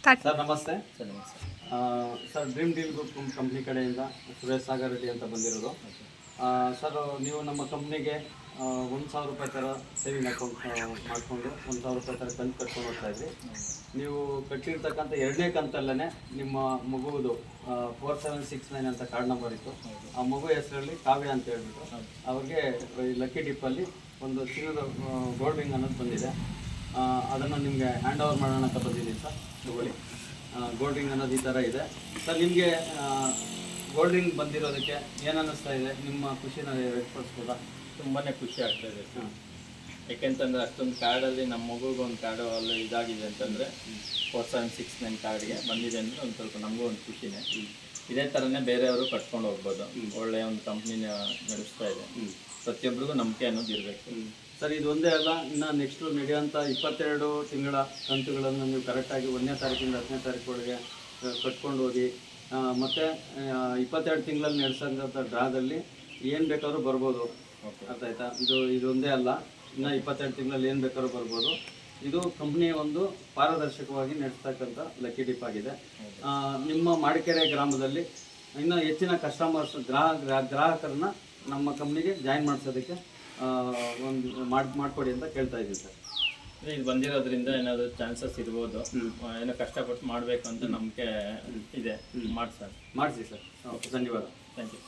Start. Sir ನಮಸ್ತೆ. Sir ನಮಸ್ತೆ. Sir dream deal group company ಕಡೆಯಿಂದ ಸುರೇಶ್ ಸಾಗರ್ ರೆಡ್ಡಿ ಅಂತ ಬಂದಿರೋದು. ಸರ್ ನೀವು ನಮ್ಮ ಕಂಪ್ನಿಗೆ 1,000 ರೂಪಾಯಿ ಥರ ಸೇವಿಂಗ್ ಅಕೌಂಟ್ ಮಾಡಿಕೊಂಡು 1,000 ರೂಪಾಯಿ ಥರ ಕಂತು ಕಟ್ಕೊಂಡು ಹೋಗ್ತಾ ಇದ್ರಿ. ನೀವು ಕಟ್ಟಿರ್ತಕ್ಕಂಥ 2ನೇ ಕಂತಲ್ಲೇ ನಿಮ್ಮ ಮಗುವುದು 4769 ಅಂತ ಕಾರ್ಡ್ ನಂಬರ್ ಇತ್ತು. ಆ ಮಗು ಹೆಸರಲ್ಲಿ ಕಾವ್ಯ ಅಂತ ಹೇಳ್ಬಿಟ್ಟು ಅವ್ರಿಗೆ ಈ ಲಕ್ಕಿ ಡಿಪ್ಪಲ್ಲಿ ಒಂದು ಚಿನ್ನದ ಗೋಲ್ಡ್ ರಿಂಗ್ ಅನ್ನೋದು ಬಂದಿದೆ. ಅದನ್ನು ನಿಮಗೆ ಹ್ಯಾಂಡ್ ಓವರ್ ಮಾಡೋಣ ಅಂತ ಬಂದಿದ್ದೀನಿ ಸರ್. ತಗೊಳ್ಳಿ, ಗೋಲ್ಡ್ ರಿಂಗ್ ಅನ್ನೋದು ಈ ಥರ ಇದೆ ಸರ್. ನಿಮಗೆ ಗೋಲ್ಡ್ ರಿಂಗ್ ಬಂದಿರೋದಕ್ಕೆ ಏನು ಅನ್ನಿಸ್ತಾ ಇದೆ? ನಿಮ್ಮ ಖುಷಿನ ವ್ಯಕ್ತಪಡಿಸ್ಬೋದಾ? ತುಂಬಾ ಖುಷಿ ಆಗ್ತಾಯಿದೆ ಸರ್. ಯಾಕೆಂತಂದರೆ ಅಷ್ಟೊಂದು ಕಾರ್ಡಲ್ಲಿ ನಮ್ಮ ಮಗುಗೆ ಒಂದು ಕಾರ್ಡು ಅಲ್ಲಿ ಇದಾಗಿದೆ ಅಂತಂದರೆ 4769 ಕಾರ್ಡ್ಗೆ ಬಂದಿದೆ ಅಂದರೆ ಒಂದು ಸ್ವಲ್ಪ ನಮಗೂ ಒಂದು ಖುಷಿನೇ. ಇದೇ ಥರನೇ ಬೇರೆಯವರು ಕಟ್ಕೊಂಡು ಹೋಗ್ಬೋದು. ಒಳ್ಳೆಯ ಒಂದು ಕಂಪ್ನಿನ ನಡೆಸ್ತಾ ಇದೆ. ಪ್ರತಿಯೊಬ್ಬರಿಗೂ ನಂಬಿಕೆ ಅನ್ನೋದು ಇರಬೇಕು ಸರ್. ಇದು ಒಂದೇ ಅಲ್ಲ, ಇನ್ನು ನೆಕ್ಸ್ಟು ನಡೆಯುವಂಥ 22 ತಿಂಗಳ ಕಂತುಗಳನ್ನು ನೀವು ಕರೆಕ್ಟಾಗಿ 1ನೇ ತಾರೀಕಿಂದ 10ನೇ ತಾರೀಕು ಕಟ್ಕೊಂಡು ಹೋಗಿ. ಮತ್ತು 22 ತಿಂಗಳಲ್ಲಿ ನಡೆಸೋಂಥ ಡ್ರಾದಲ್ಲಿ ಏನು ಬೇಕಾದ್ರೂ ಬರ್ಬೋದು. ಅರ್ಥ ಆಯ್ತಾ? ಇದೊಂದೇ ಅಲ್ಲ, ಇನ್ನು 22 ತಿಂಗಳಲ್ಲಿ ಏನು ಬೇಕಾದ್ರೂ ಬರ್ಬೋದು. ಇದು ಕಂಪ್ನಿಯ ಒಂದು ಪಾರದರ್ಶಕವಾಗಿ ನಡೆಸ್ತಕ್ಕಂಥ ಲಕ್ಕಿ ಡಿಪ್ ಆಗಿದೆ. ನಿಮ್ಮ ಮಾಡಿಕೆರೆ ಗ್ರಾಮದಲ್ಲಿ ಇನ್ನೂ ಹೆಚ್ಚಿನ ಕಸ್ಟಮರ್ಸ್ ಗ್ರಾಹಕರನ್ನ ನಮ್ಮ ಕಂಪ್ನಿಗೆ ಜಾಯಿನ್ ಮಾಡಿಸೋದಕ್ಕೆ ಒಂದು ಮಾಡಿಕೊಡಿ ಅಂತ ಕೇಳ್ತಾ ಇದ್ದೀನಿ ಸರ್. ಇದು ಬಂದಿರೋದ್ರಿಂದ ಏನಾದರೂ ಚಾನ್ಸಸ್ ಇರ್ಬೋದು. ಏನೋ ಕಷ್ಟಪಟ್ಟು ಮಾಡಬೇಕು ಅಂತ ನಂಬಿಕೆ ಇದೆ. ಮಾಡಿಸಿ ಸರ್. ಧನ್ಯವಾದ. Thank you.